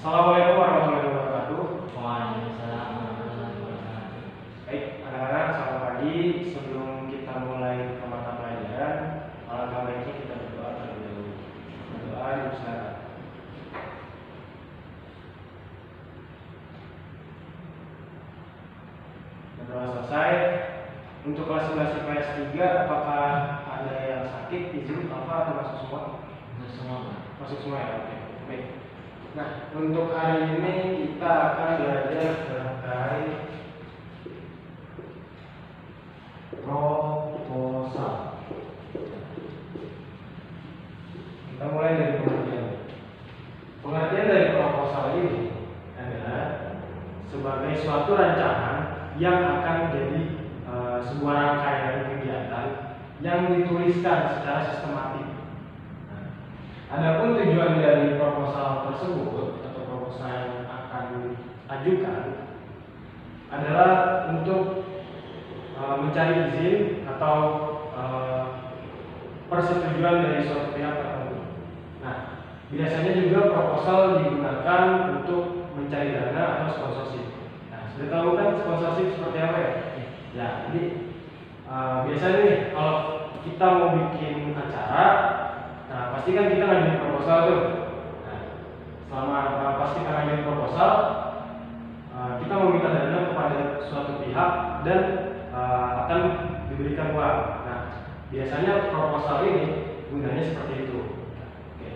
Assalamualaikum warahmatullahi wabarakatuh. Waalaikumsalam warahmatullahi wabarakatuh. Baik, anak-anak, selamat pagi. Sebelum kita mulai ke mata pelajaran, alangkah baiknya kita berdoa terlebih dahulu. Berdoa di usaha. Berdoa selesai. Untuk kelas 11 IPS 3, apakah ada yang sakit, izin, apa atau masuk semua? Untuk semua, Pak. Masuk semua ya, oke. Baik. Nah, untuk hari ini kita akan belajar terkait proposal. Kita mulai dari pengertian. Pengertian dari proposal ini adalah sebagai suatu rancangan yang akan menjadi sebuah rangkaian kegiatan yang dituliskan secara sistematik. Adapun tujuan dari proposal tersebut atau proposal yang akan diajukan adalah untuk mencari izin atau persetujuan dari suatu pihak tertentu. Nah, biasanya juga proposal digunakan untuk mencari dana atau sponsorship. Nah, sudah tahu kan sponsorship seperti apa ya? Ya, jadi biasanya nih kalau kita mau bikin acara, nah, pasti kan kita ngajuin proposal tuh. Nah, selama pas kita ngajuin proposal, kita meminta dana kepada suatu pihak dan akan diberikan uang. Nah, biasanya proposal ini gunanya seperti itu. Oke.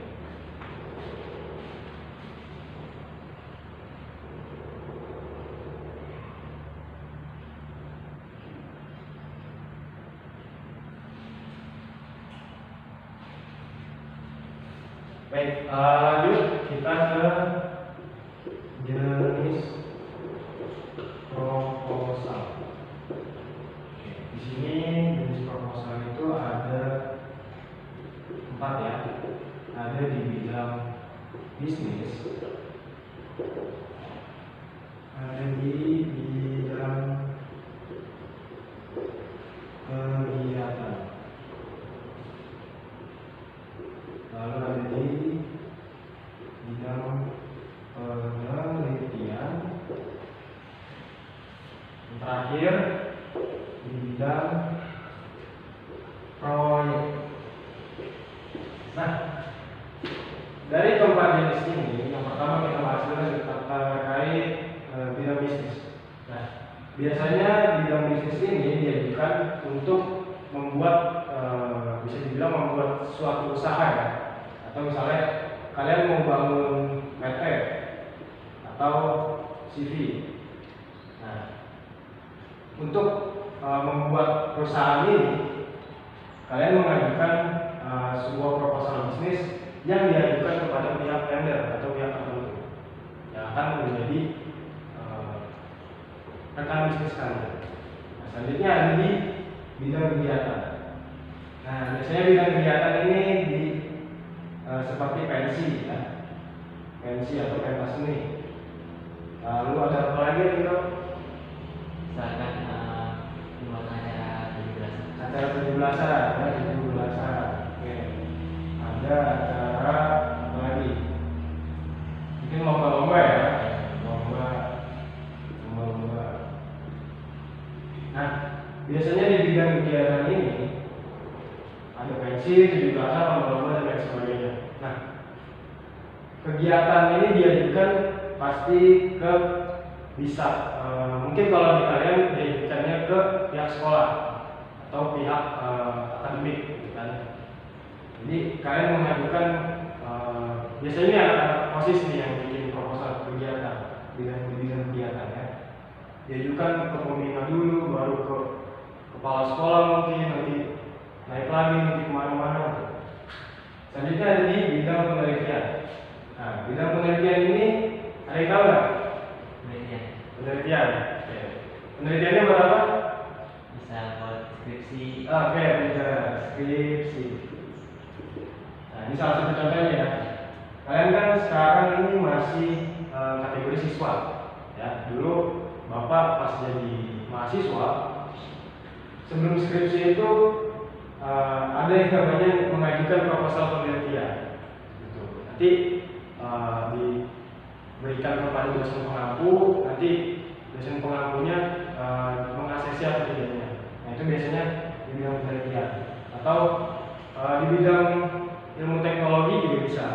Baik, lanjut kita ke jenis proposal. Oke, di sini jenis proposal itu ada 4 ya. Ada di bidang bisnis, ada di bidang kegiatan, lalu ada di bidang penelitian, yang terakhir di bidang proyek. Nah, dari keempat jenis ini, yang pertama kita bahas dulu terkait bidang bisnis. Nah, biasanya bidang bisnis ini diajukan untuk membuat bisa dibilang membuat suatu usaha ya. Atau misalnya kalian mau bangun PT atau CV. Nah, untuk membuat perusahaan ini, kalian mengajukan sebuah proposal bisnis yang diajukan kepada pihak tender atau pihak tertentu yang akan menjadi rekan bisnis kalian. Nah, selanjutnya ada di bidang kegiatan. Nah, biasanya bidang kegiatan ini seperti pensi ya, pensi atau pentas seni. Lalu ada apa lagi gitu? Misalkan membuat acara 17-an. Acara 17-an, ya 17-an. Oke. Ada acara apa lagi? Mungkin lomba-lomba ya, lomba. Nah, biasanya di bidang kegiatan ini ada pensi, 17-an, lomba-lomba dan lain sebagainya. Nah, kegiatan ini diajukan pasti ke bisa mungkin kalau di kalian diajukannya ke pihak sekolah atau pihak akademik gitu kan. Jadi kalian mengajukan biasanya ada OSIS nih yang bikin proposal kegiatan bidang kegiatan ya. Diajukan ke pembina dulu, baru ke kepala sekolah mungkin, nanti naik lagi nanti kemana-mana. Selanjutnya ada di bidang penelitian. Nah, bidang penelitian ini ada yang tahu nggak? Penelitian. Oke. Penelitiannya buat apa? Bisa buat skripsi. Oke, bisa skripsi. Nah, ini salah satu contohnya ya. Kalian kan sekarang ini masih kategori siswa. Ya, dulu Bapak pas jadi mahasiswa, sebelum skripsi itu ada yang namanya mengajukan proposal penelitian. Gitu. Nanti di berikan kepada dosen pengampu, nanti dosen pengampunya mengaksesi aplikasinya. Nah itu biasanya di bidang penelitian atau di bidang ilmu teknologi juga bisa.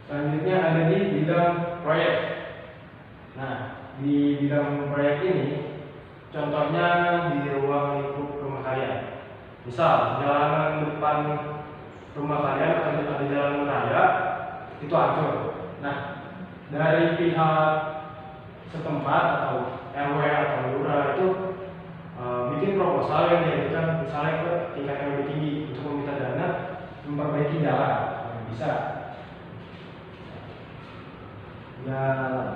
Selanjutnya ada di bidang proyek. Nah di bidang proyek ini contohnya di ruang lingkup rumah kalian. Misal jalanan depan rumah kalian atau ada jalan raya itu hancur. Nah dari pihak setempat atau RW atau lurah itu bikin proposal yang diajukan misalnya ke tingkat yang lebih tinggi untuk meminta dana memperbaiki jalan. Bisa jalan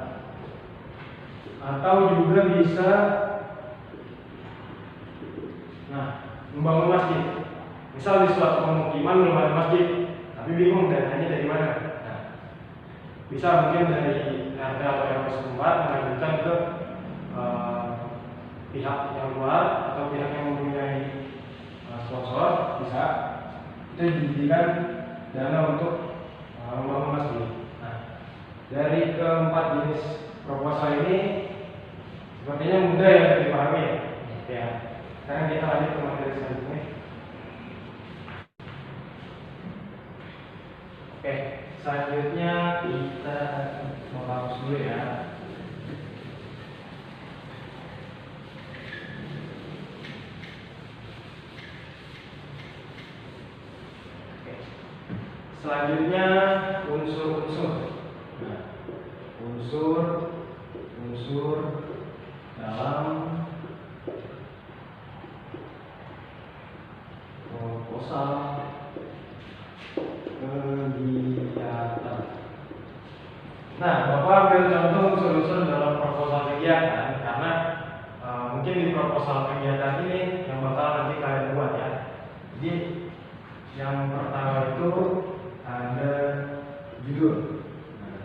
atau juga bisa membangun masjid. Misal di suatu pemukiman belum ada masjid tapi bingung dananya dari mana. Nah, bisa mungkin dari RT atau RW setempat mengajukan ke pihak yang luar atau pihak yang mempunyai sponsor, bisa itu dijadikan dana untuk membangun masjid. Nah, dari keempat jenis proposal ini sepertinya mudah ya dipahami ya. Sekarang kita lanjut ke materi selanjutnya. Oke, selanjutnya kita mau hapus dulu ya. Selanjutnya unsur-unsur. Nah, unsur dalam proposal kegiatan. Nah, Bapak ambil contoh unsur-unsur dalam proposal kegiatan karena mungkin di proposal kegiatan ini yang bakal nanti kalian buat ya. Jadi yang pertama itu ada judul. Nah,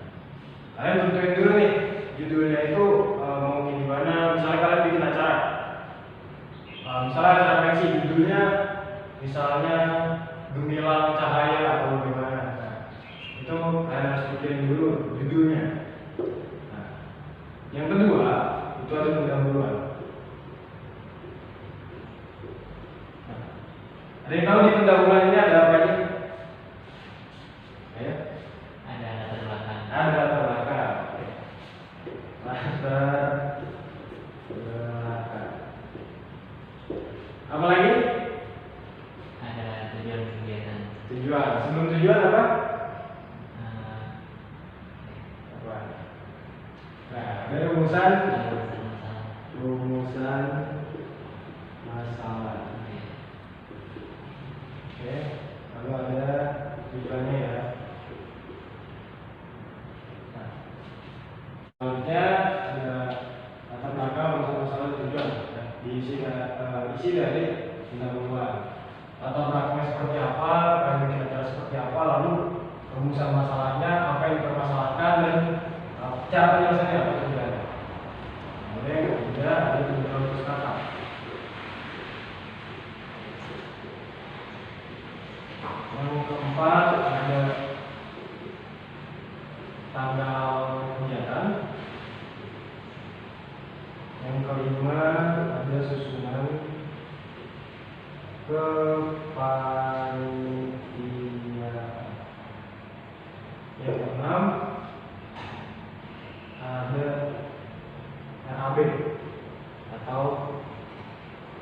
kalian tentuin dulu nih judulnya itu mau gimana. Misalnya kalian bikin acara, misalnya acara pensi, judulnya misalnya gemilang cahaya atau bagaimana. Nah, itu kalian harus pikirin dulu judulnya. Nah, yang kedua itu ada pendahuluan. Nah, ada yang tahu di pendahuluan ini ada apa aja? Ya? Ada latar belakang. Ada latar belakang. Latar belakang. Apa lagi? Ada tujuan kegiatan. Tujuan. Sebelum tujuan apa? Apa? Nah, ada rumusan. Rumusan masalah. Oke. Lalu ada tujuannya ya. Nah, selanjutnya ada latar belakang masalah tujuan. Nah, isi dari pendahuluan. Latar belakangnya seperti apa, kira-kira seperti apa, lalu rumusan masalahnya, apa yang dipermasalahkan, dan cara penyelesaiannya apa tujuannya. Kemudian yang ketiga ada tujuan pustaka. Yang keempat ada tanggal kegiatan. Yang kelima ada susunan kepanitiaan. Yang keenam ada RAB atau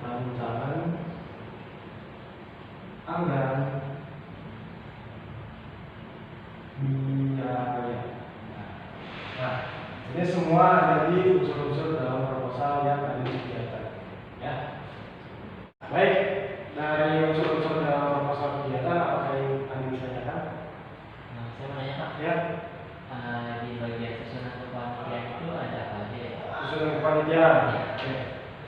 rancangan anggaran biaya. Nah, ini semua ada di unsur-unsur dalam proposal yang ada di kegiatan. Ya. Baik, dari unsur-unsur dalam proposal kegiatan apakah yang Anda bisa tanyakan? Nah, saya mau nanya Pak. Ya. Di bagian susunan kepanitiaan itu ada apa aja ya? Susunan kepanitiaan. Oke.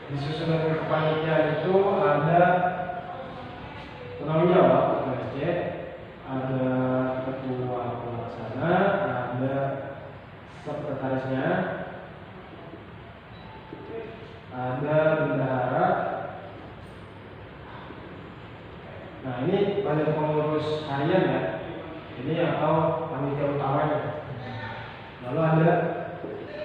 Di susunan kepanitiaan itu ada penanggung jawab ketua SC, ada ketua pelaksana, ada sekretarisnya, ada bendahara. Nah ini badan pengurus harian ya, ini atau panitia utamanya. Lalu ada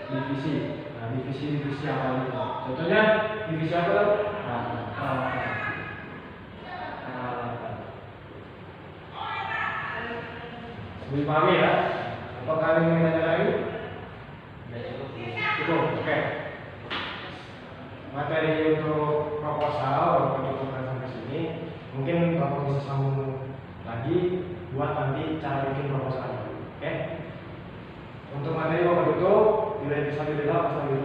divisi. Nah, divisi apa ini? Contohnya divisi apa? Peralatan. Dipahami ya? Apakah ada yang ingin tanya lagi? Udah cukup sih. Cukup, oke. Materi untuk proposal untuk sampai sini, mungkin Bapak bisa sambung lagi buat nanti cara bikin proposal. Oke? Untuk materi Bapak tutup, bila bisa dilihat pas lagi